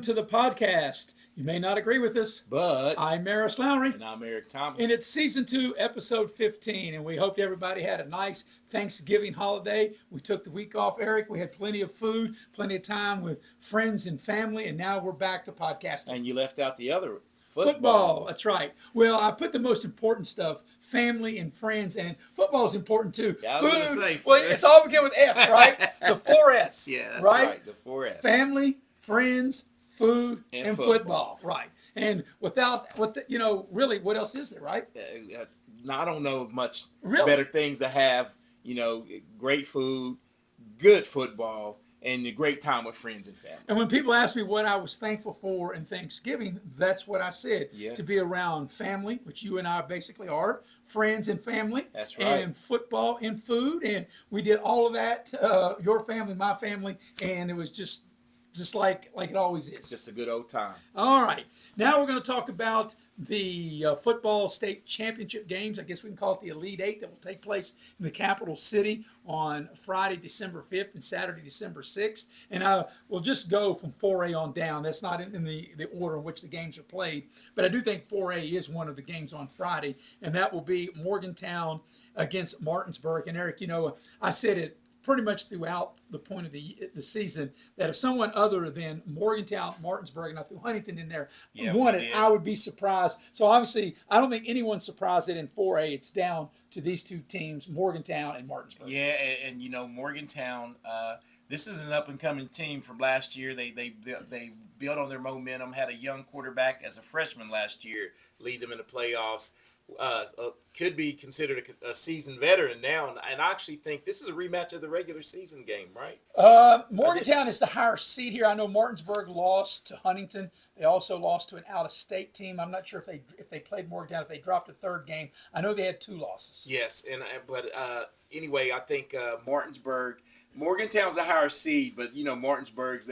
to the podcast. You may not agree with us, But I'm Maris Lowry, and I'm Eric Thomas. and it's season 2, episode 15. And we hope everybody had a nice Thanksgiving holiday. We took the week off, Eric. We had plenty of food, plenty of time with friends and family, and now we're back to podcasting. And you left out the other Football, that's right. Well, I put the most important stuff, family and friends, and football is important too. Yeah, I was Food, gonna say, well, it's all begin with F's, right? The 4 F's. Yeah, that's right? right. The 4 F's. Family, friends, food, and football. football. Right. And really, what else is there, right? Now, I don't know much Really? better things to have. Great food, good football, and a great time with friends and family. And when people ask me what I was thankful for in Thanksgiving, that's what I said. Yeah. To be around family, which you and I basically are, friends and family. That's right. And football and food. And we did all of that, your family, my family, and it was just like it always is. Just a good old time. All right. Now we're going to talk about the football state championship games. I guess we can call it the Elite Eight that will take place in the capital city on Friday, December 5th and Saturday, December 6th. And we'll just go from 4A on down. That's not in the order in which the games are played. But I do think 4A is one of the games on Friday, and that will be Morgantown against Martinsburg. And Eric, I said it pretty much throughout the point of the season that if someone other than Morgantown, Martinsburg, and I threw Huntington in there won it, I would be surprised. So obviously, I don't think anyone's surprised that in 4A it's down to these two teams, Morgantown and Martinsburg. Yeah, and Morgantown. This is an up and coming team from last year. They built on their momentum. Had a young quarterback as a freshman last year, lead them in the playoffs. Could be considered a seasoned veteran now, and I actually think this is a rematch of the regular season game, right? Morgantown is the higher seed here. I know Martinsburg lost to Huntington. They also lost to an out-of-state team. I'm not sure if they played Morgantown, if they dropped a third game. I know they had 2 losses. Yes, but anyway, I think Morgantown's a higher seed, but Martinsburg's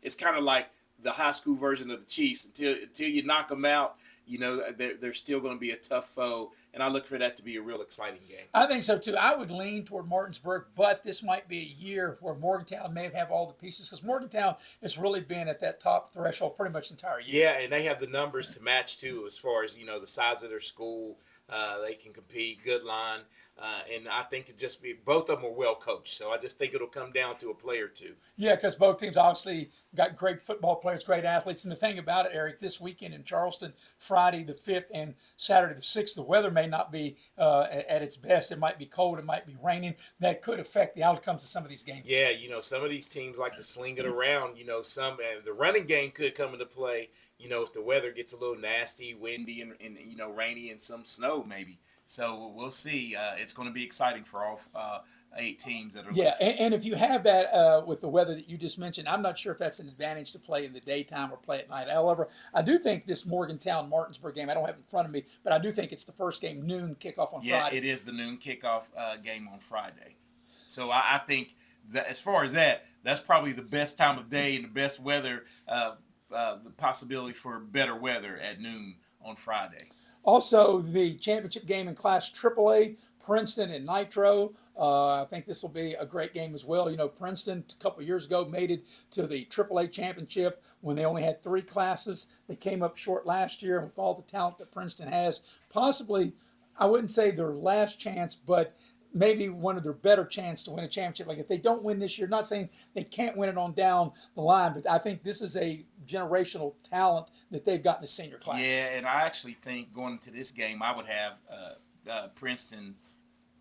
it's kind of like the high school version of the Chiefs. Until you knock them out, they're still going to be a tough foe, and I look for that to be a real exciting game. I think so, too. I would lean toward Martinsburg, but this might be a year where Morgantown may have all the pieces, because Morgantown has really been at that top threshold pretty much the entire year. Yeah, and they have the numbers to match, too, as far as, the size of their school. They can compete, good line. And I think it just be both of them are well coached, so I just think it'll come down to a play or two. Yeah, because both teams obviously got great football players, great athletes. And the thing about it, Eric, this weekend in Charleston, Friday the 5th and Saturday the 6th, the weather may not be at its best. It might be cold, it might be raining. That could affect the outcomes of some of these games. Yeah, some of these teams like to sling it around. The running game could come into play. If the weather gets a little nasty, windy, and rainy, and some snow maybe. So we'll see. It's going to be exciting for all 8 teams that are. Yeah, and if you have that with the weather that you just mentioned, I'm not sure if that's an advantage to play in the daytime or play at night. However, I do think this Morgantown-Martinsburg game, I don't have it in front of me, but I do think it's the first game, noon kickoff on Friday. Yeah, it is the noon kickoff game on Friday. So I think that as far as that's probably the best time of day and the best weather, the possibility for better weather at noon on Friday. Also, the championship game in Class AAA, Princeton and Nitro. I think this will be a great game as well. Princeton, a couple of years ago, made it to the AAA championship when they only had 3 classes. They came up short last year with all the talent that Princeton has. Possibly, I wouldn't say their last chance, but maybe one of their better chance to win a championship. Like if they don't win this year, not saying they can't win it on down the line, but I think this is a generational talent that they've got in the senior class. Yeah, and I actually think going into this game, I would have Princeton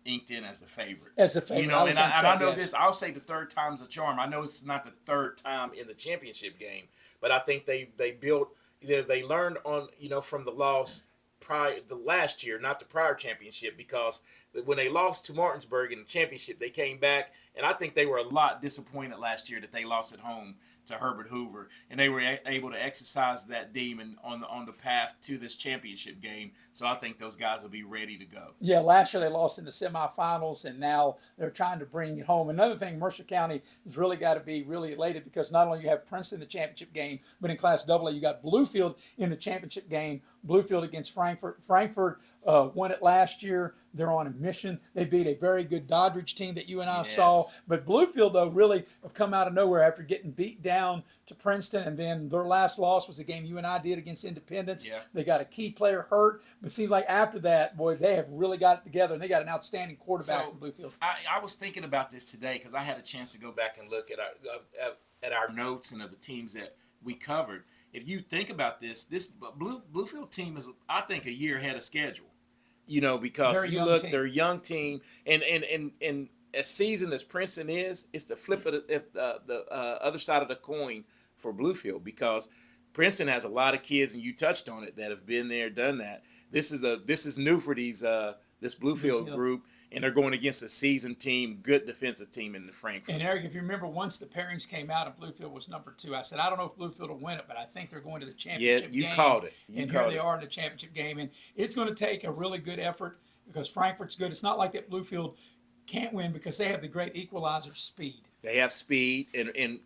inked in as the favorite. As a favorite, I know this. I'll say the third time's a charm. I know it's not the third time in the championship game, but I think they built. They learned on from the loss the last year, not the prior championship, because when they lost to Martinsburg in the championship, they came back, and I think they were a lot disappointed last year that they lost at home to Herbert Hoover, and they were able to exercise that demon on the path to this championship game. So I think those guys will be ready to go. Yeah, last year they lost in the semifinals, and now they're trying to bring it home. Another thing, Mercer County has really got to be really elated because not only you have Princeton in the championship game, but in Class AA you got Bluefield in the championship game. Bluefield against Frankfort. Frankfort won it last year. They're on mission. They beat a very good Doddridge team that you and I Yes. saw. But Bluefield, though, really have come out of nowhere after getting beat down to Princeton. And then their last loss was the game you and I did against Independence. Yeah. They got a key player hurt. But it seems like after that, boy, they have really got it together. And they got an outstanding quarterback in Bluefield. I was thinking about this today because I had a chance to go back and look at our notes and of the teams that we covered. If you think about this Bluefield team is, I think, a year ahead of schedule. Because Very you young look, team. they're a young team, and as seasoned as Princeton is, it's the flip of the other side of the coin for Bluefield, because Princeton has a lot of kids, and you touched on it, that have been there, done that. This is new for this Bluefield group, and they're going against a seasoned team, good defensive team in the Frankfurt. And Eric, if you remember, once the pairings came out and Bluefield was number 2, I said, I don't know if Bluefield will win it, but I think they're going to the championship game. Yeah, you called it. And here they are in the championship game. And it's going to take a really good effort because Frankfurt's good. It's not like that Bluefield can't win because they have the great equalizer, speed. They have speed and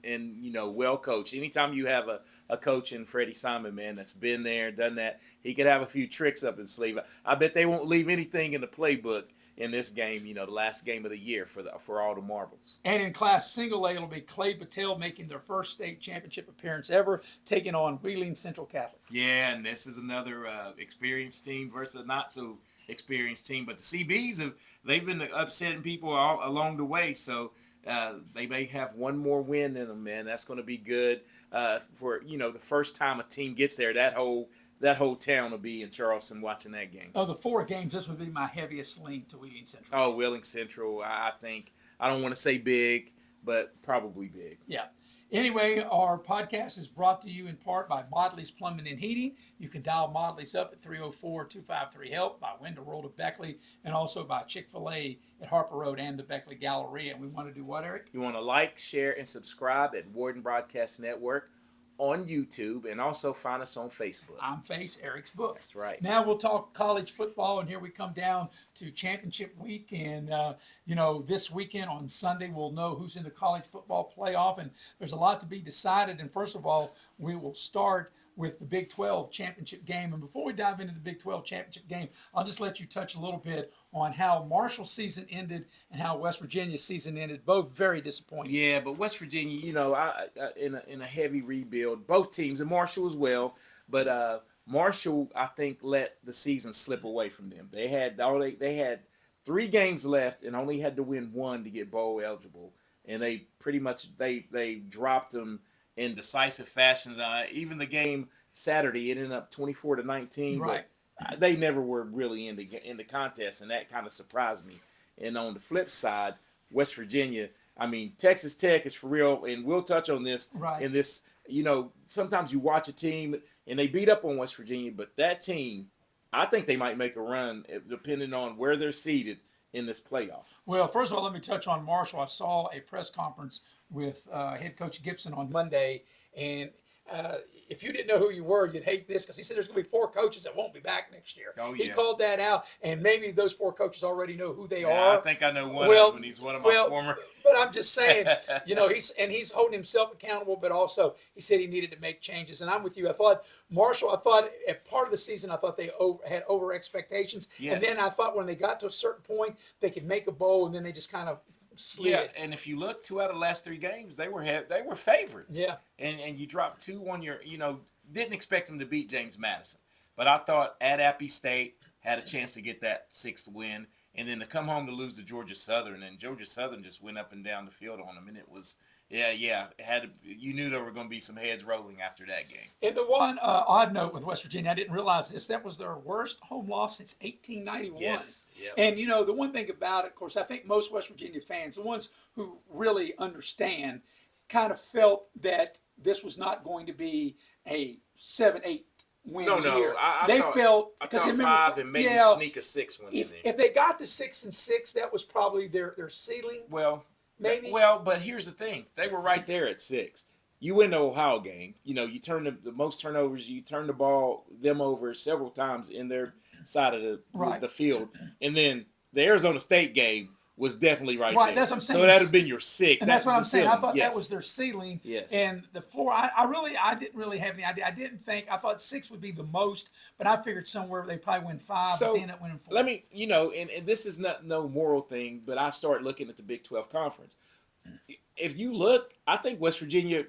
well coached. Anytime you have a coach in Freddie Simon, man, that's been there, done that, he could have a few tricks up his sleeve. I bet they won't leave anything in the playbook in this game, the last game of the year for all the marbles. And in Class Single A, it'll be Clay Battelle making their first state championship appearance ever, taking on Wheeling Central Catholic. Yeah, and this is another experienced team versus a not so experienced team. But the CBs they've been upsetting people all along the way, so they may have one more win in them, man. That's going to be good for the first time a team gets there. That whole town will be in Charleston watching that game. Of the 4 games, this would be my heaviest lean to Wheeling Central. Oh, Wheeling Central, I think. I don't want to say big, but probably big. Yeah. Anyway, our podcast is brought to you in part by Modley's Plumbing and Heating. You can dial Modley's up at 304-253-HELP, by Window Road of Beckley, and also by Chick-fil-A at Harper Road and the Beckley Galleria. And we want to do what, Eric? You want to like, share, and subscribe at Warden Broadcast Network on YouTube, and also find us on Facebook. I'm Face, Eric's Book. That's right. Now we'll talk college football, and here we come down to championship week. And, this weekend on Sunday, we'll know who's in the college football playoff. And there's a lot to be decided. And first of all, we will start with the Big 12 championship game. And before we dive into the Big 12 championship game, I'll just let you touch a little bit on how Marshall's season ended and how West Virginia's season ended. Both very disappointing. Yeah, but West Virginia, in a heavy rebuild, both teams, and Marshall as well. But Marshall, I think, let the season slip away from them. They had 3 games left and only had to win 1 to get bowl eligible, and they pretty much they dropped them in decisive fashions. Even the game Saturday, it ended up 24-19. Right. But they never were really in the contest, and that kind of surprised me. And on the flip side, West Virginia, Texas Tech is for real, and we'll touch on this. Right. In this, sometimes you watch a team and they beat up on West Virginia, but that team, I think they might make a run depending on where they're seated in this playoff. Well, first of all, let me touch on Marshall. I saw a press conference with head coach Gibson on Monday, and if you didn't know who you were, you'd hate this because he said there's going to be 4 coaches that won't be back next year. Oh, He yeah. called that out, and maybe those 4 coaches already know who they Yeah, are. I think I know one of them, and he's one of my former. But I'm just saying, he's holding himself accountable, but also he said he needed to make changes. And I'm with you. I thought at part of the season, I thought they had over expectations. Yes. And then I thought when they got to a certain point, they could make a bowl, and then they just kind of slid. Yeah, and if you look, 2 out of the last 3 games, they were favorites. Yeah. And you dropped 2 on your, didn't expect them to beat James Madison. But I thought at Appy State had a chance to get that 6th win. And then to come home to lose to Georgia Southern, and Georgia Southern just went up and down the field on them. And it was, you knew there were going to be some heads rolling after that game. And the one odd note with West Virginia, I didn't realize this, that was their worst home loss since 1891. Yes. Yep. And, the one thing about it, of course, I think most West Virginia fans, the ones who really understand, kind of felt that this was not going to be a 7-8 win year. I thought because 5 and maybe sneak a 6th one in there. If they got the 6-6, that was probably their ceiling. Well, maybe. Well, but here's the thing: they were right there at 6. You win the Ohio game. You turn the most turnovers. You turn the ball them over several times in their side of the field, and then the Arizona State game was definitely right Right, there. that's what I'm saying. So that'd have been your sixth. And that's what I'm saying. I ceiling. thought Yes. that was their ceiling. Yes. And the floor, I didn't really have any idea. I thought 6 would be the most, but I figured somewhere they probably win 5, So but they ended up winning 4. let me, and this is not no moral thing, but I start looking at the Big 12 conference. If you look, I think West Virginia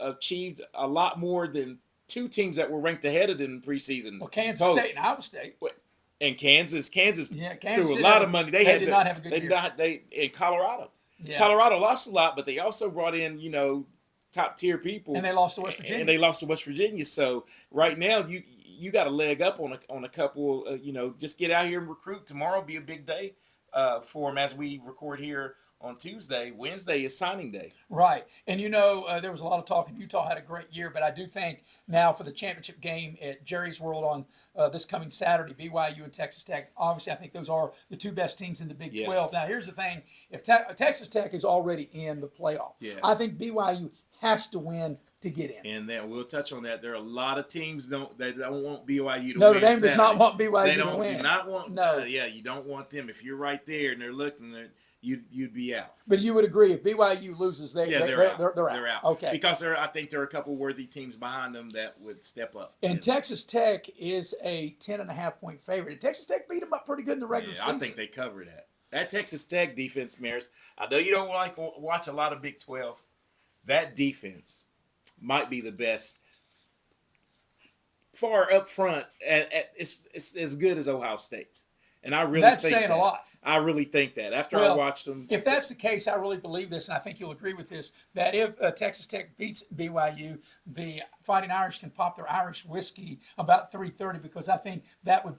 achieved a lot more than 2 teams that were ranked ahead of them in preseason. Well, Kansas State and Iowa State. And Kansas Yeah, Kansas threw a lot of money. They did not have a good year. In Colorado. Yeah. Colorado lost a lot, but they also brought in, top tier people. And they lost to West Virginia. And they lost to West Virginia. So right now you got a leg up on a couple. Just get out here and recruit. Tomorrow will be a big day for them as we record here on Tuesday. Wednesday is signing day. Right. And there was a lot of talk, and Utah had a great year, but I do think now for the championship game at Jerry's World on this coming Saturday, BYU and Texas Tech, obviously I think those are the 2 best teams in the Big 12. Now, here's the thing. If Texas Tech is already in the playoff, I think BYU has to win to get in. And then we'll touch on that. There are a lot of teams that don't want BYU to win. Notre Dame Saturday. does not want BYU They to win. Do not want. No. You don't want them. If you're right there and they're looking, you'd be out. But you would agree if BYU loses, they're out. Okay. Because I think there are a couple worthy teams behind them that would step up. And Texas Tech is a 10.5-point favorite. And Texas Tech beat them up pretty good in the regular season. I think they cover that. That Texas Tech defense, Maris, I know you don't like to watch a lot of Big 12. That defense might be the best. Far up front, it's as good as Ohio State's. And I really That's think saying a lot. I really think that after I watched them. If that's the case, I really believe this, and I think you'll agree with this, that if Texas Tech beats BYU, the Fighting Irish can pop their Irish whiskey about 3:30, because I think that would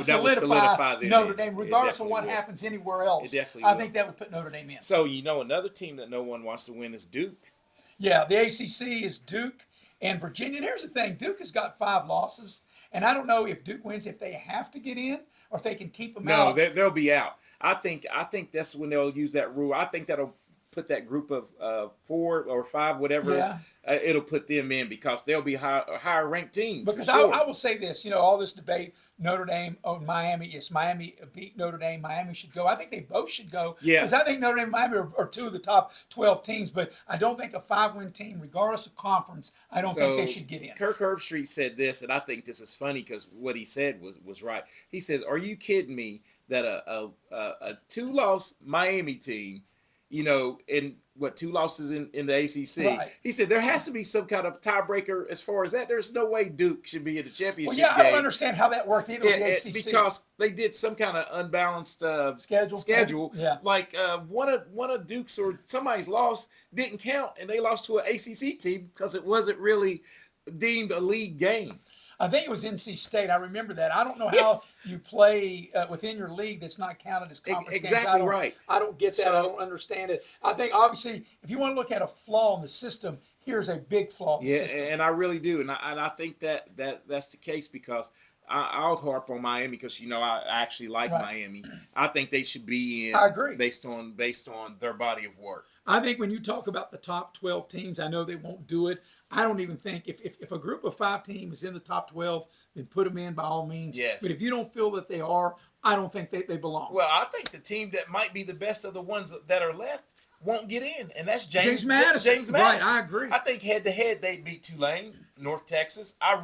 solidify Notre Dame, regardless of what happens anywhere else. I think that would put Notre Dame in. So another team that no one wants to win is Duke. Yeah, the ACC is Duke and Virginia. And here's the thing: Duke has got 5 losses, and I don't know if Duke wins if they have to get in or if they can keep them out. No, they'll be out. I think that's when they'll use that rule. I think that'll put that group of 4 or 5, whatever. Yeah. It'll put them in because they'll be higher ranked teams. Because sure. I will say this, all this debate, Notre Dame, Miami. Yes, Miami beat Notre Dame. Miami should go. I think they both should go. Yeah. Because I think Notre Dame and Miami are 2 of the top 12 teams. But I don't think a 5-win team, regardless of conference, I don't think they should get in. Kirk Herbstreit said this, and I think this is funny because what he said was right. He says, "Are you kidding me that a 2-loss Miami team, and 2 losses in the ACC. Right. He said there has to be some kind of tiebreaker as far as that. There's no way Duke should be in the championship game. I don't understand how that worked either with the ACC. Because they did some kind of unbalanced schedule. Yeah. Like one of Duke's or somebody's loss didn't count, and they lost to an ACC team because it wasn't really deemed a league game. I think it was NC State. I remember that. I don't know how you play within your league that's not counted as conference exactly games. Right. I don't get that. I don't understand it. I think, obviously, if you want to look at a flaw in the system, here's a big flaw in the system. Yeah, and I really do. And I think that's the case because I'll harp on Miami because, I actually like Miami. I think they should be in. I agree. Based on their body of work. I think when you talk about the top 12 teams, I know they won't do it. I don't even think if a group of 5 teams is in the top 12, then put them in by all means. Yes. But if you don't feel that they are, I don't think they belong. Well, I think the team that might be the best of the ones that are left won't get in, and that's James Madison. James Madison. Right, I agree. I think head-to-head they beat Tulane, North Texas. I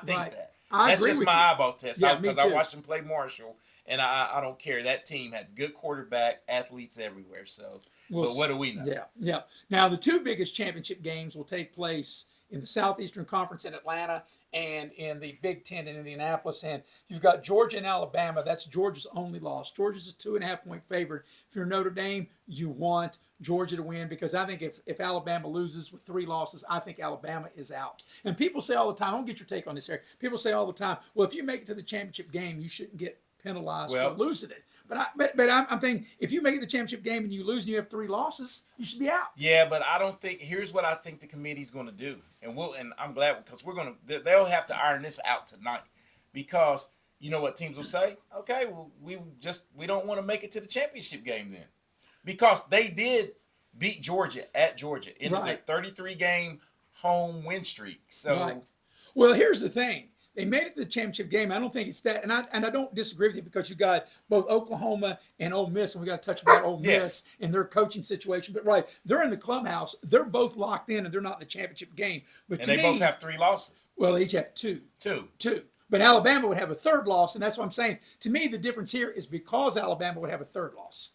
think that. That's just my eyeball test. Yeah, because I watched them play Marshall, and I don't care. That team had good quarterback, athletes everywhere. So, but what do we know? Yeah. Now, the 2 biggest championship games will take place in the Southeastern Conference in Atlanta and in the Big Ten in Indianapolis. And you've got Georgia and Alabama. That's Georgia's only loss. Georgia's a 2.5-point favorite. If you're Notre Dame, you want Georgia to win because I think if Alabama loses with 3 losses, I think Alabama is out. And people say all the time, I don't get your take on this, Eric. People say all the time, well, if you make it to the championship game, you shouldn't get penalized for losing it. But I'm thinking if you make it the championship game and you lose and you have 3 losses, you should be out. Yeah, but I don't think. Here's what I think the committee's going to do, and I'm glad because they'll have to iron this out tonight, because you know what teams will say? Okay, well we don't want to make it to the championship game then, because they did beat Georgia at Georgia in the 33-game home win streak. So, well, here's the thing. They made it to the championship game. I don't think it's that, and I don't disagree with you because you got both Oklahoma and Ole Miss, and we got to touch about Ole Yes. Miss and their coaching situation. But right, they're in the clubhouse. They're both locked in, and they're not in the championship game. But And to they me, both have 3 losses. well, they each have two. Two. Two. But Alabama would have a third loss, and that's what I'm saying. To me, the difference here is because Alabama would have a third loss.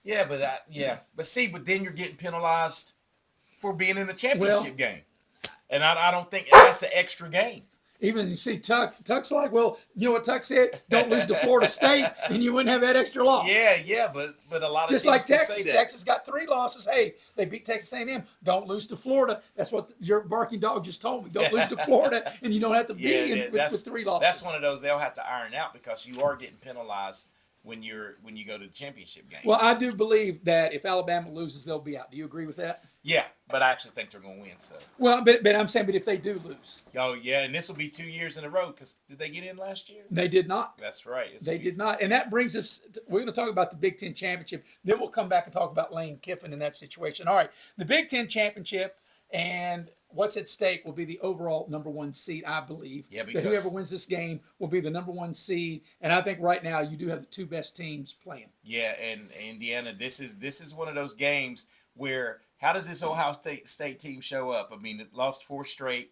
Yeah, but see, but then you're getting penalized for being in the championship game, and I don't think that's an extra game. Even you see Tuck's like, well, you know what Tuck said? Don't lose to Florida State, and you wouldn't have that extra loss. Yeah, but a lot of Just teams like can Texas. say that. Texas got 3 losses. Hey, they beat Texas A&M. Don't lose to Florida. That's what your barking dog just told me. Don't lose to Florida, and you don't have to be with 3 losses. That's one of those they'll have to iron out because you are getting penalized when you go to the championship game. Well, I do believe that if Alabama loses, they'll be out. Do you agree with that? Yeah, but I actually think they're going to win. So. Well, but I'm saying, but if they do lose, Oh yeah, and this will be 2 years in a row because did they get in last year? they did not. That's right. They did not. And that brings us, we're going to talk about the Big Ten Championship. Then we'll come back and talk about Lane Kiffin in that situation. All right, the Big Ten Championship and what's at stake will be the overall number 1 seed, I believe. Yeah, that because whoever wins this game will be the number 1 seed. And I think right now you do have the 2 best teams playing. Yeah, and Indiana, this is one of those games where how does this Ohio State team show up? I mean, it lost 4 straight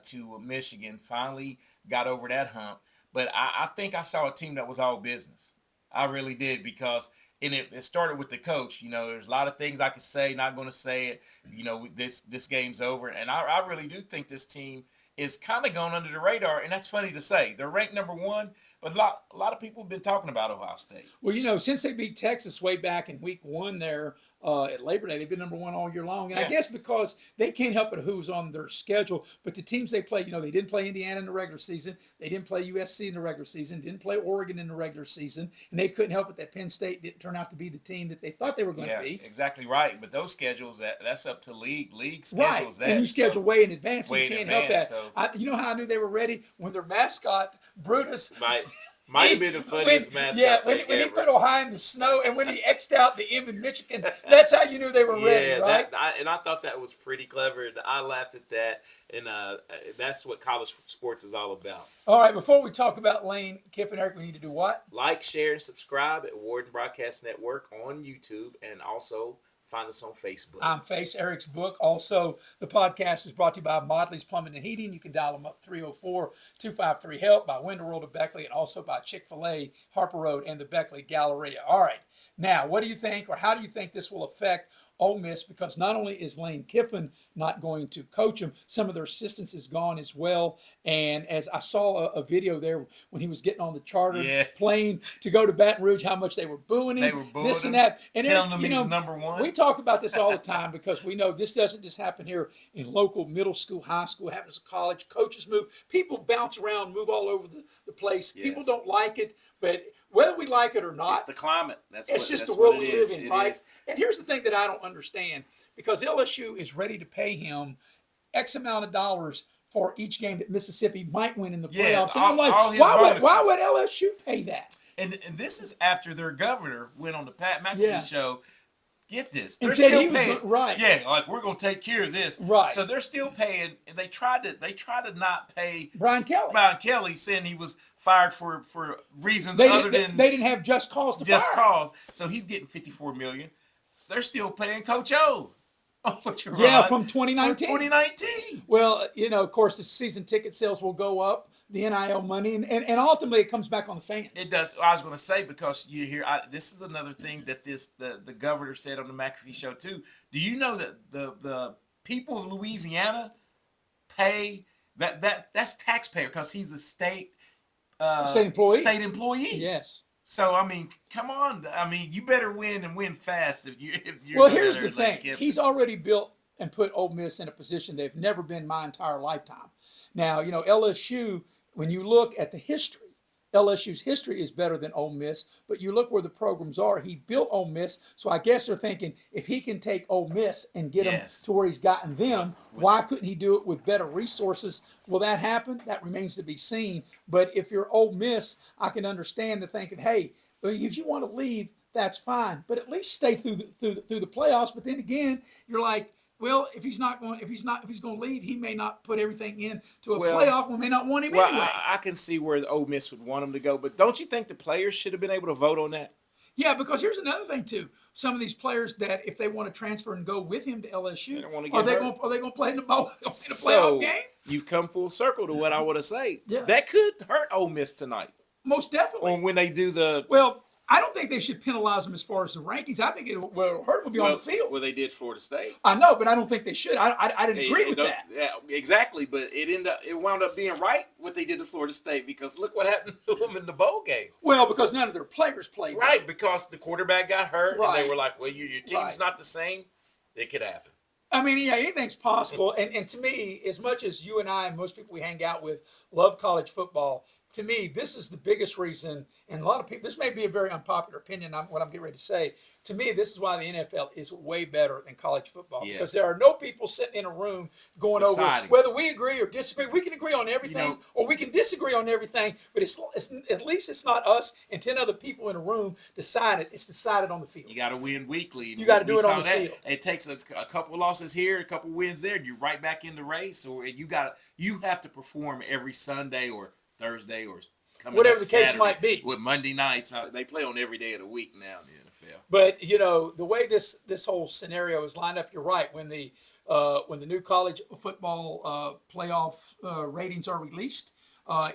to Michigan, finally got over that hump. But I think I saw a team that was all business. I really did because it started with the coach. You know, there's a lot of things I could say, not going to say it. You know, this game's over. And I really do think this team is kind of going under the radar. And that's funny to say. They're ranked number 1. But a lot of people have been talking about Ohio State. Well, you know, since they beat Texas way back in week 1 there at Labor Day, they've been number 1 all year long. And I guess because they can't help it who's on their schedule. But the teams they play, you know, they didn't play Indiana in the regular season. They didn't play USC in the regular season. Didn't play Oregon in the regular season. And they couldn't help it that Penn State didn't turn out to be the team that they thought they were going to be. Exactly right. But those schedules, that's up to league schedules. Right, that. And you schedule way in advance. Way and you in can't advance, help that. You know how I knew they were ready? When their mascot, Brutus... Might have been the funniest mascot. When he put Ohio in the snow and when he X'd out the M in Michigan, that's how you knew they were ready, right? I thought that was pretty clever. I laughed at that, and that's what college sports is all about. All right, before we talk about Lane Kiffin, Eric, we need to do what? Like, share, and subscribe at Warden Broadcast Network on YouTube, and also find us on Facebook. I'm Face Eric's book. Also, the podcast is brought to you by Modley's Plumbing and Heating. You can dial them up 304-253-HELP, by Window World of Beckley, and also by Chick-fil-A, Harper Road, and the Beckley Galleria. All right. Now, what do you think, or how do you think this will affect Ole Miss? Because not only is Lane Kiffin not going to coach them, some of their assistants is gone as well. And as I saw a video there when he was getting on the charter plane to go to Baton Rouge, how much they were booing him, this and that. And telling then, him he's number 1. We talk about this all the time because we know this doesn't just happen here in local middle school, high school. It happens at college. Coaches move. People bounce around, move all over the place. Yes. People don't like it, but whether we like it or not, it's the climate. It's just the world we live in, right? And here's the thing that I don't understand, because LSU is ready to pay him X amount of dollars for each game that Mississippi might win in the playoffs. And I'm like, why would LSU pay that? And this is after their governor went on the Pat McAfee show. Get this. They're and said still he was paying. Right. Yeah, like we're gonna take care of this. Right. So they're still paying, and they tried to not pay Brian Kelly. Brian Kelly, saying he was fired for reasons They didn't have just cause to just fire. cause. So he's getting $54 million. They're still paying Coach O. From 2019. From 2019. Well, you know, of course, the season ticket sales will go up, the NIL money, and ultimately it comes back on the fans. It does. I was going to say, because you hear, this is another thing that the governor said on the McAfee show too. Do you know that the people of Louisiana pay that's taxpayer, because he's a state employee? State employee. Yes. So I mean, come on. I mean, you better win and win fast if you're. Well, here's the thing. He's already built and put Ole Miss in a position they've never been my entire lifetime. Now, you know, LSU, when you look at the history, LSU's history is better than Ole Miss, but you look where the programs are. He built Ole Miss, so I guess they're thinking if he can take Ole Miss and get them to where he's gotten them, why couldn't he do it with better resources? Will that happen? That remains to be seen. But if you're Ole Miss, I can understand the thinking, hey, if you want to leave, that's fine, but at least stay through the playoffs. But then again, you're like, Well, if he's going to leave, he may not put everything in to a Well, playoff. We may not want him Well, anyway. I can see where the Ole Miss would want him to go, but don't you think the players should have been able to vote on that? Yeah, because here's another thing too. Some of these players that if they want to transfer and go with him to LSU, They don't want to are get they hurt. going are they going to play in the bowl in a So playoff game? you've come full circle to what I want to say. Yeah. That could hurt Ole Miss tonight, Most definitely. or when they do the Well, I don't think they should penalize them as far as the rankings. I think it'll hurt them be on the field. Well, they did Florida State. I know, but I don't think they should. I didn't agree with that. Yeah, exactly. But it wound up being right what they did to Florida State, because look what happened to them in the bowl game. Well, because none of their players played. Right, because the quarterback got hurt, and Right. they were like, "Well, your team's Right. not the same." It could happen. I mean, yeah, anything's possible. And to me, as much as you and I and most people we hang out with love college football, to me, this is the biggest reason, and a lot of people, this may be a very unpopular opinion, what I'm getting ready to say. To me, this is why the NFL is way better than college football. Yes. Because there are no people sitting in a room going Deciding. over whether we agree or disagree. We can agree on everything, or we can disagree on everything, but it's at least it's not us and 10 other people in a room decided. It's decided on the field. You got to win weekly. You gotta do We it on saw the that. field. It takes a couple losses here, a couple wins there, and you're right back in the race. Or you have to perform every Sunday or Thursday or Whatever up the case Saturday might be. With Monday nights, they play on every day of the week now in the NFL. But the way this whole scenario is lined up, you're right. When the new college football playoff ratings are released,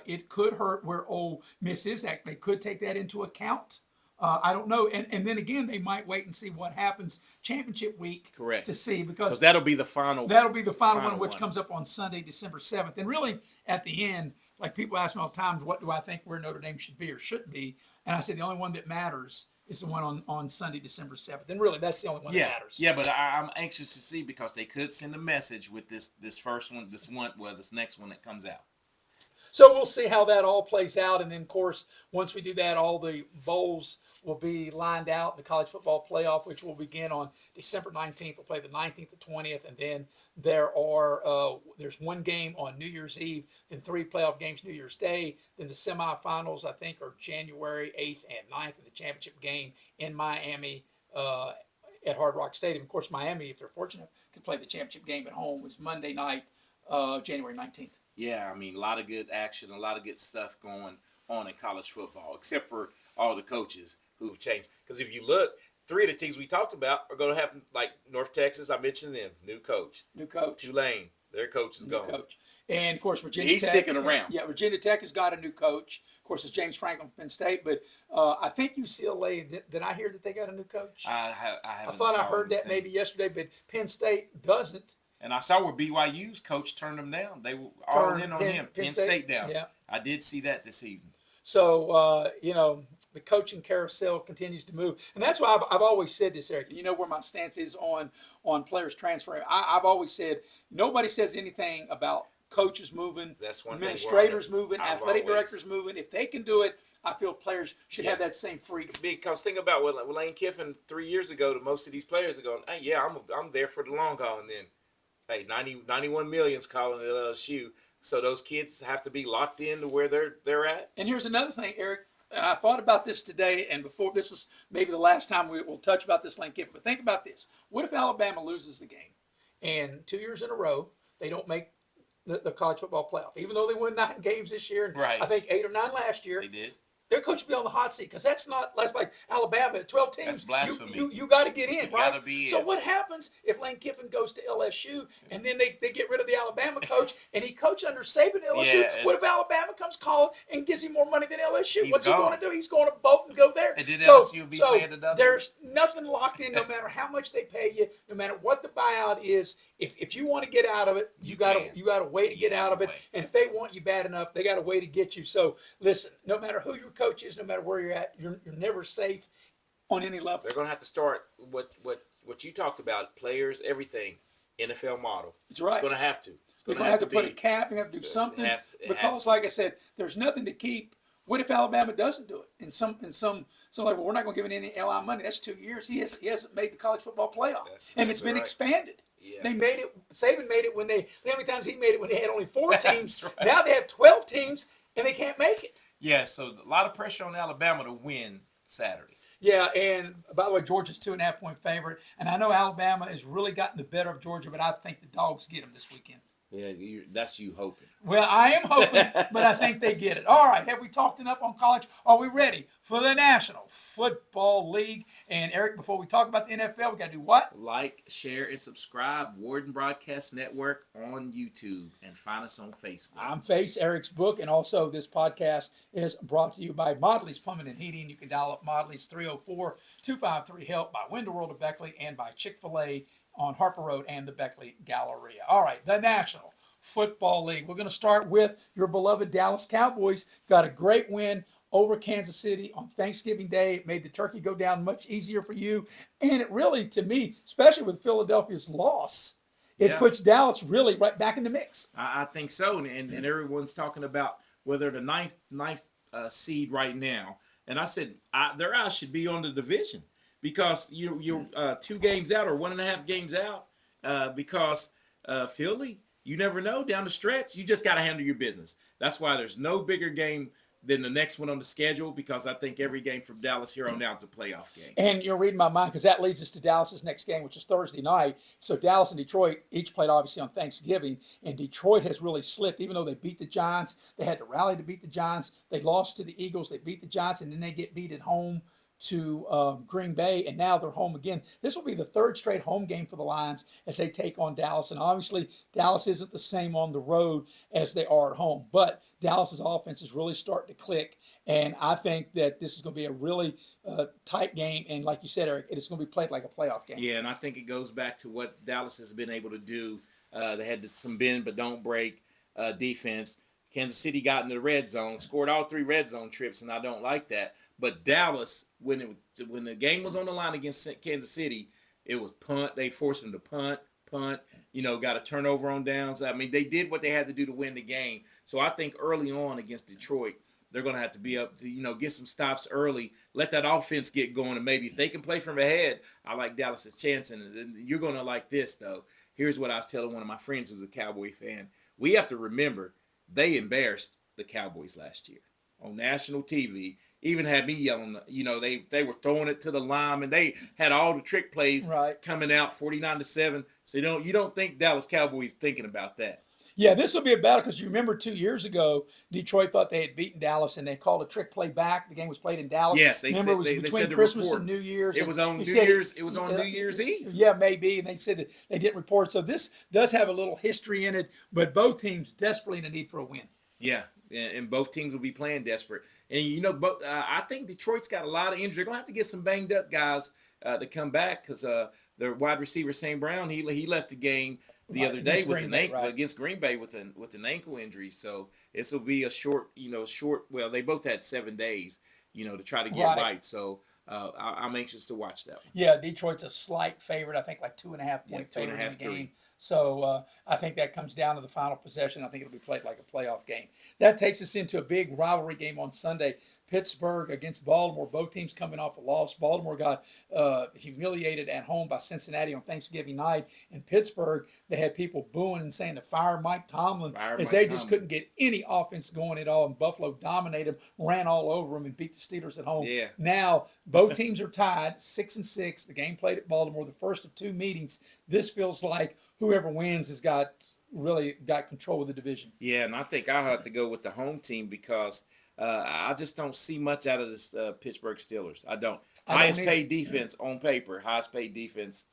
it could hurt where Ole Miss is at. They could take that into account. I don't know, and then again, they might wait and see what happens championship week. Correct. To see because that'll be the final. That'll be the final one, final which one. comes up on Sunday, December 7th. And really, at the end, like people ask me all the time, what do I think where Notre Dame should be or shouldn't be? And I say the only one that matters is the one on Sunday, December 7th. And really, that's the only one that matters. Yeah, but I'm anxious to see, because they could send a message with this first one, this next one that comes out. So we'll see how that all plays out. And then, of course, once we do that, all the bowls will be lined out. The college football playoff, which will begin on December 19th. We'll play the 19th to 20th. And then there's one game on New Year's Eve, then 3 playoff games New Year's Day. Then the semifinals, I think, are January 8th and 9th, and the championship game in Miami at Hard Rock Stadium. Of course, Miami, if they're fortunate, can play the championship game at home. Is Monday night, January 19th. Yeah, I mean, a lot of good action, a lot of good stuff going on in college football, except for all the coaches who've changed. Because if you look, 3 of the teams we talked about are going to have, like North Texas, I mentioned them, new coach. Tulane, their coach is gone. Coach. And, of course, Virginia He's Tech. sticking around. Yeah, Virginia Tech has got a new coach. Of course, it's James Franklin from Penn State. But I think UCLA, did I hear that they got a new coach? I haven't. I thought I saw heard that anything. maybe yesterday, but Penn State doesn't. And I saw where BYU's coach turned them down. They were all in on him. Penn State down. Yeah. I did see that this evening. So, the coaching carousel continues to move. And that's why I've always said this, Eric. You know where my stance is on players transferring. I've always said nobody says anything about coaches moving, That's one administrators thing moving, I've athletic always- directors moving. If they can do it, I feel players should have Yeah. that same freedom. Because think about what Lane Kiffin 3 years ago, to most of these players are going, hey, yeah, I'm there for the long haul. And then, hey, 91 million's calling it LSU. So those kids have to be locked in to where they're at. And here's another thing, Eric. And I thought about this today, and before this is maybe the last time we'll touch about this Lane Kiffin. But think about this. What if Alabama loses the game, and 2 years in a row they don't make the college football playoff, even though they won 9 games this year, and Right. I think 8 or 9 last year. They did. Their coach will be on the hot seat because that's like Alabama, 12 teams. That's blasphemy. You got to get in, You right? gotta be So in. what happens if Lane Kiffin goes to LSU and then they get rid of the Alabama coach and he coached under Saban at LSU? Yeah, What if Alabama comes calling and gives him more money than LSU? He's What's he gone. going to do? He's going to bolt and go there. And then LSU be paying another. There's nothing locked in, no matter how much they pay you, no matter what the buyout is. If you want to get out of it, you got a way to get out of it. way. And if they want you bad enough, they got a way to get you. So listen, no matter who your coach is, no matter where you're at, you're never safe on any level. They're going to have to start what you talked about, players, everything, NFL model. That's right. It's going to have to. It's They're going going to have to put a be. cap. They have to do something It has because, to. like I said, there's nothing to keep. What if Alabama doesn't do it? And some like, well, we're not going to give him any LI money. That's 2 years. He hasn't made the college football playoff, and it's been right. expanded. Yeah. They made it. Saban made it when how many times he made it when they had only 4 That's teams. right. Now they have 12 teams and they can't make it. Yeah, so a lot of pressure on Alabama to win Saturday. Yeah, and by the way, Georgia's 2.5 point favorite, and I know Alabama has really gotten the better of Georgia, but I think the dogs get them this weekend. Yeah, that's you hoping. Well, I am hoping, but I think they get it. All right, have we talked enough on college? Are we ready for the National Football League? And Eric, before we talk about the NFL, we got to do what? Like, share, and subscribe. Warden Broadcast Network on YouTube, and find us on Facebook. I'm Face, Eric's book, and also this podcast is brought to you by Modley's Plumbing and Heating. You can dial up Modley's 304-253-HELP by Window World of Beckley and by Chick-fil-A on Harper Road and the Beckley Galleria. All right, the National Football League. We're going to start with your beloved Dallas Cowboys. Got a great win over Kansas City on Thanksgiving Day. It made the turkey go down much easier for you. And it really, to me, especially with Philadelphia's loss, it puts Dallas really right back in the mix. I think so. And everyone's talking about whether the ninth seed right now. And I said their eyes should be on the division because you're 2 games out or 1.5 games out because Philly, you never know down the stretch. You just got to handle your business. That's why there's no bigger game than the next one on the schedule because I think every game from Dallas here on out is a playoff game. And you're reading my mind because that leads us to Dallas's next game, which is Thursday night. So Dallas and Detroit each played obviously on Thanksgiving, and Detroit has really slipped. Even though they beat the Giants, they had to rally to beat the Giants. They lost to the Eagles, they beat the Giants, and then they get beat at home to Green Bay, and now they're home again. This will be the 3rd straight home game for the Lions as they take on Dallas. And obviously, Dallas isn't the same on the road as they are at home. But Dallas's offense is really starting to click, and I think that this is going to be a really tight game. And like you said, Eric, it is going to be played like a playoff game. Yeah, and I think it goes back to what Dallas has been able to do. They had some bend but don't break defense. Kansas City got in the red zone, scored all 3 red zone trips, and I don't like that. But Dallas, when the game was on the line against Kansas City, it was punt. They forced them to punt. Got a turnover on downs. I mean, they did what they had to do to win the game. So I think early on against Detroit, they're going to have to be up to, get some stops early, let that offense get going, and maybe if they can play from ahead, I like Dallas's chance. And you're going to like this, though. Here's what I was telling one of my friends who's a Cowboy fan. We have to remember they embarrassed the Cowboys last year on national TV. Even had me yelling, they were throwing it to the lineman. They had all the trick plays coming out 49-7. So you don't think Dallas Cowboys thinking about that. Yeah, this will be a battle because you remember 2 years ago, Detroit thought they had beaten Dallas and they called a trick play back. The game was played in Dallas. Yes, it was between Christmas and New Year's. It was on New Year's. It was on New Year's Eve. Yeah, maybe. And they said that they didn't report. So this does have a little history in it, but both teams desperately in a need for a win. Yeah, and both teams will be playing desperate. And I think Detroit's got a lot of injury. They're gonna have to get some banged up guys to come back because their wide receiver St. Brown he left the game the other day with an ankle against Green Bay with an ankle injury. So this will be a short. Well, they both had 7 days, to try to get right. So I'm anxious to watch that one. Yeah, Detroit's a slight favorite. I think like 2.5 point favorite in the game. So I think that comes down to the final possession. I think it'll be played like a playoff game. That takes us into a big rivalry game on Sunday. Pittsburgh against Baltimore. Both teams coming off a loss. Baltimore got humiliated at home by Cincinnati on Thanksgiving night. In Pittsburgh, they had people booing and saying to fire Mike Tomlin just couldn't get any offense going at all. And Buffalo dominated them, ran all over them, and beat the Steelers at home. Yeah. Now, both teams are tied 6-6. The game played at Baltimore, the first of 2 meetings. This feels like whoever wins has really got control of the division. Yeah, and I think I'll have to go with the home team because I just don't see much out of this Pittsburgh Steelers. I don't. Highest paid defense on paper, highest paid defense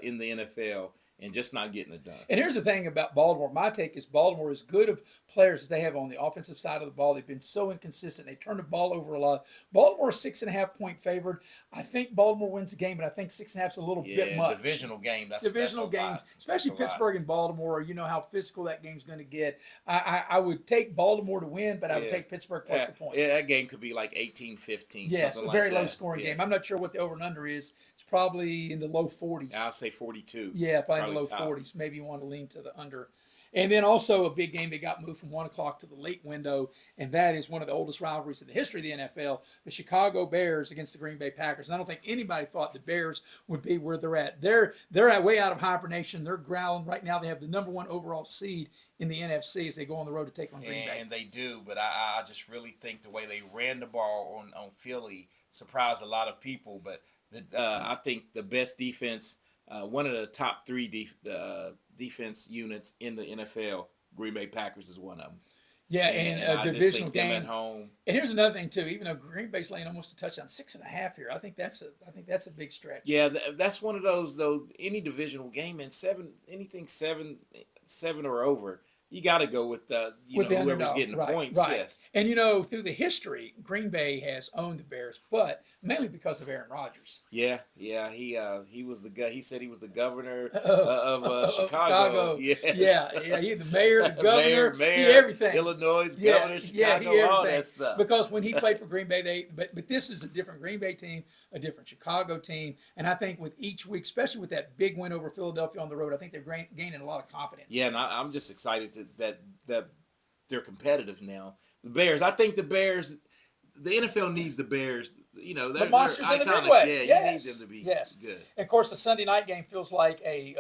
in the NFL, and just not getting it done. And here's the thing about Baltimore. My take is Baltimore, as good of players as they have on the offensive side of the ball, they've been so inconsistent. They turn the ball over a lot. Baltimore 6.5 point favored. I think Baltimore wins the game, but I think 6.5 is a little bit much. Divisional game. Divisional games, especially Pittsburgh and Baltimore. You know how physical that game's going to get. I would take Baltimore to win, but I would take Pittsburgh plus the points. Yeah, that game could be like 18-15. Yes, a very low scoring game. I'm not sure what the over and under is. It's probably in the low 40s. I'll say 42. Yeah, probably in the low 40s. Maybe you want to lean to the under. And then also a big game that got moved from 1 o'clock to the late window, and that is one of the oldest rivalries in the history of the NFL, the Chicago Bears against the Green Bay Packers. And I don't think anybody thought the Bears would be where they're at. They're way out of hibernation. They're growling right now. They have the number 1 overall seed in the NFC as they go on the road to take on Green Bay. And they do, but I just really think the way they ran the ball on Philly surprise a lot of people. But I think the best defense, one of the top three defense units in the NFL, Green Bay Packers is one of them. Yeah, and And a I just divisional think them game. at home. And here's another thing too. Even though Green Bay's laying almost a touchdown, 6.5 here, I think that's a big stretch. Yeah, that's one of those though. Any divisional game and anything seven or over, you got to go with With the whoever's underdog, getting the right, points. right. Yes. And through the history, Green Bay has owned the Bears, but mainly because of Aaron Rodgers. Yeah. He was the guy. He said he was the governor Of of Chicago. Yes. Yeah. He the mayor, the governor, mayor, he everything. Illinois, Yeah, governor, yeah, Chicago, he all everything. that stuff. Because when he played for Green Bay, but this is a different Green Bay team, a different Chicago team, and I think with each week, especially with that big win over Philadelphia on the road, I think they're gaining a lot of confidence. Yeah, and I'm just excited that they're competitive now. The Bears, I think the NFL needs the Bears. The monsters in a big way. Yeah, you need them to be good. And of course, the Sunday night game feels like a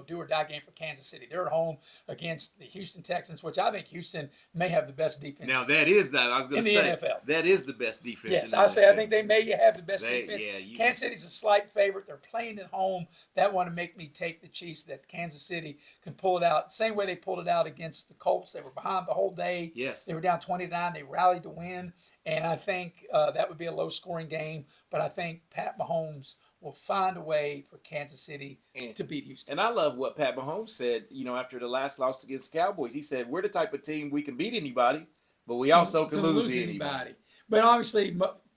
do or die game for Kansas City. They're at home against the Houston Texans, which I think Houston may have the best defense. Now that is that I was going to say NFL. that is the best defense. Yes, in the I say NFL. I think they may have the best defense. Yeah, Kansas City's a slight favorite. They're playing at home. That want to make me take the Chiefs. That Kansas City can pull it out. Same way they pulled it out against the Colts. They were behind the whole day. Yes. They were down 29. They rallied to win. And I think that would be a low-scoring game. But I think Pat Mahomes will find a way for Kansas City to beat Houston. And I love what Pat Mahomes said, after the last loss against the Cowboys. He said, we're the type of team we can beat anybody, but we also can lose anybody. But obviously,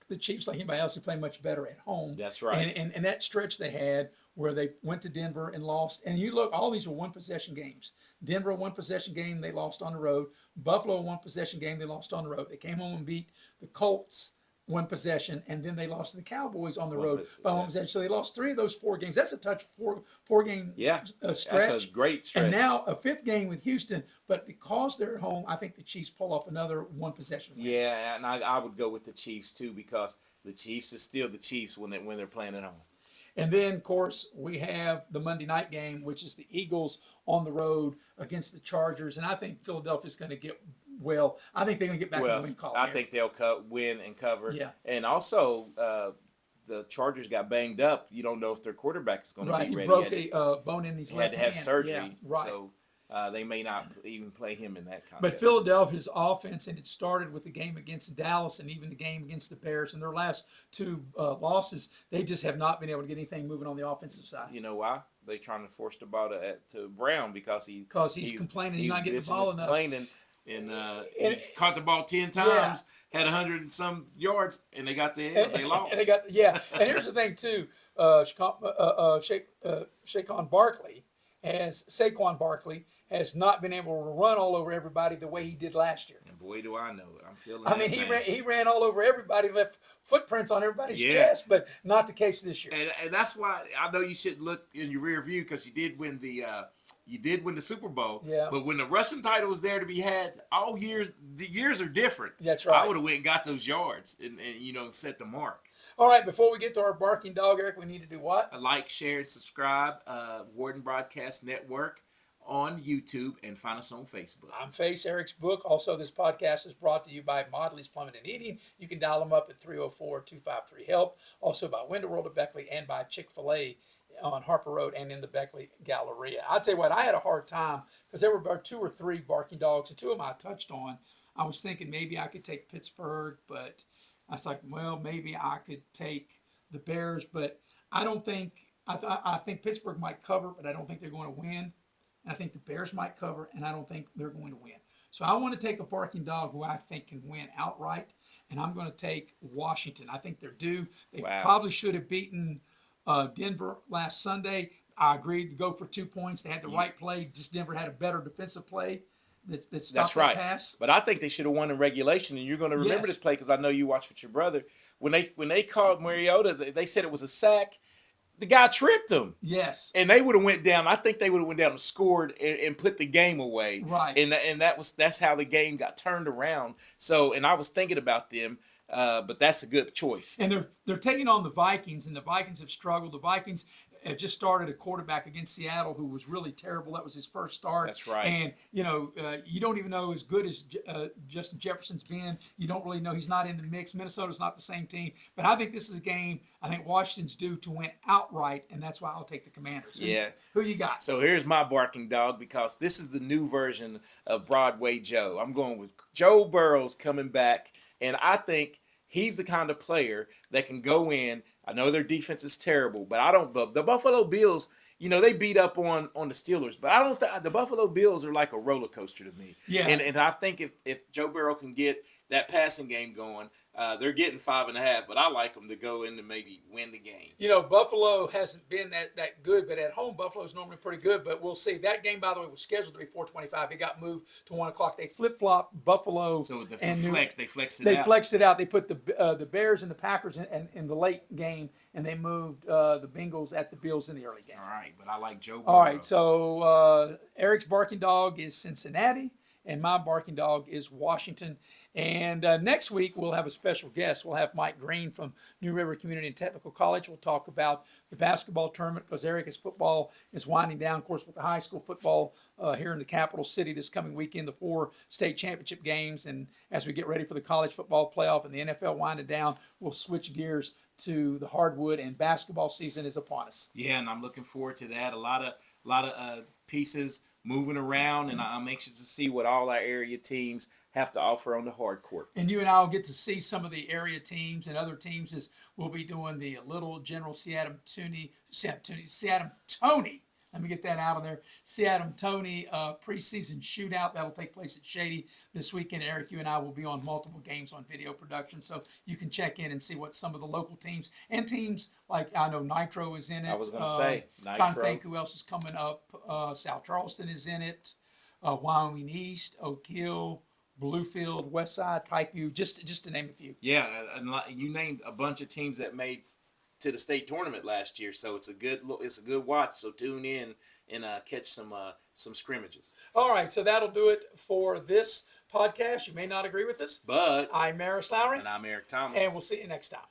the Chiefs, like anybody else, they play much better at home. That's right. And that stretch they had where they went to Denver and lost. And you look, all these were one-possession games. Denver, a one-possession game, they lost on the road. Buffalo, a one-possession game, they lost on the road. They came home and beat the Colts, one possession, and then they lost to the Cowboys on the road by one possession. So they lost 3 of those 4 games. That's a four game stretch. That's a great stretch. And now a 5th game with Houston, but because they're at home, I think the Chiefs pull off another one-possession win. Yeah, and I would go with the Chiefs too, because the Chiefs is still the Chiefs when they're playing at home. And then, of course, we have the Monday night game, which is the Eagles on the road against the Chargers. And I think Philadelphia's going to get I think they're going to get back in the win column. I think they'll win and cover. Yeah. And also, the Chargers got banged up. You don't know if their quarterback is going to be ready. He broke a bone in his left hand. He had to have surgery. Yeah, right. So they may not even play him in that contest. But Philadelphia's offense, and it started with the game against Dallas and even the game against the Bears. And their last 2 losses, they just have not been able to get anything moving on the offensive side. You know why? They're trying to force the ball to Brown because he's complaining he's not getting the ball enough. And he caught the ball 10 times, had 100 and some yards, and they got the they lost. And here's the thing too, Saquon Barkley has not been able to run all over everybody the way he did last year. And boy, do I know it. I'm feeling. He ran all over everybody, left footprints on everybody's chest, but not the case this year. And that's why I know you should look in your rear view, because you did win the Super Bowl. Yeah. But when the rushing title was there to be had, all years, the years are different. That's right. I would have went and got those yards and set the mark. All right, before we get to our barking dog, Eric, we need to do what? Like, share, and subscribe. Warden Broadcast Network on YouTube, and find us on Facebook. I'm Face, Eric's book. Also, this podcast is brought to you by Modley's Plumbing and Heating. You can dial them up at 304-253-HELP. Also by Window World of Beckley and by Chick-fil-A on Harper Road and in the Beckley Galleria. I'll tell you what, I had a hard time because there were about 2 or 3 barking dogs, and 2 of them I touched on. I was thinking maybe I could take Pittsburgh, but I was like, well, maybe I could take the Bears, but I don't think I think Pittsburgh might cover, but I don't think they're going to win. And I think the Bears might cover, and I don't think they're going to win. So I want to take a barking dog who I think can win outright, and I'm going to take Washington. I think they're due. They probably should have beaten Denver last Sunday. I agreed to go for 2 points. They had the right play. Just Denver had a better defensive play. That's right. Pass. But I think they should have won in regulation, and you're going to remember this play because I know you watched with your brother. When they called Mariota, they said it was a sack. The guy tripped him. Yes. And they would have went down. I think they would have went down and scored and put the game away. Right. And that's how the game got turned around. So, and I was thinking about them, but that's a good choice. And they're taking on the Vikings, and the Vikings have struggled. The Vikings have just started a quarterback against Seattle who was really terrible. That was his first start. That's right. And, you don't even know as good as Justin Jefferson's been. You don't really know. He's not in the mix. Minnesota's not the same team. But I think this is a game I think Washington's due to win outright, and that's why I'll take the Commanders. Yeah. Who you got? So here's my barking dog, because this is the new version of Broadway Joe. I'm going with Joe Burrow's coming back, and I think he's the kind of player that can go in. I know their defense is terrible, but I don't. The Buffalo Bills, they beat up on the Steelers, but I don't think the Buffalo Bills are like a roller coaster to me. Yeah. And I think if Joe Burrow can get that passing game going, they're getting 5.5, but I like them to go in and maybe win the game. Buffalo hasn't been that good, but at home Buffalo's normally pretty good. But we'll see. That game, by the way, was scheduled to be 4:25. It got moved to 1:00. They flip flopped Buffalo. So the and they flexed it They out. flexed it out. They put the Bears and the Packers in the late game, and they moved the Bengals at the Bills in the early game. All right, but I like Joe Burrow. All right, so Eric's barking dog is Cincinnati, and my barking dog is Washington. And next week, we'll have a special guest. We'll have Mike Green from New River Community and Technical College. We'll talk about the basketball tournament because Eric's football is winding down, of course, with the high school football here in the capital city this coming weekend, the 4 state championship games. And as we get ready for the college football playoff and the NFL winding down, we'll switch gears to the hardwood, and basketball season is upon us. Yeah, and I'm looking forward to that. A lot of pieces moving around, and I'm anxious to see what all our area teams have to offer on the hard court. And you and I will get to see some of the area teams and other teams as we'll be doing the Little General Seattle Tony. Let me get that out of there. Seattle Tony preseason shootout that'll take place at Shady this weekend. Eric, you and I will be on multiple games on video production, so you can check in and see what some of the local teams and teams like I know Nitro is in it. I was going to say Nitro. Trying to think who else is coming up. South Charleston is in it. Wyoming East, Oak Hill, Bluefield, Westside, Pikeview, just to name a few. Yeah, and you named a bunch of teams that made to the state tournament last year, so it's a good watch. So tune in and catch some scrimmages. All right, so that'll do it for this podcast. You may not agree with us, but I'm Maris Lowery, and I'm Eric Thomas, and we'll see you next time.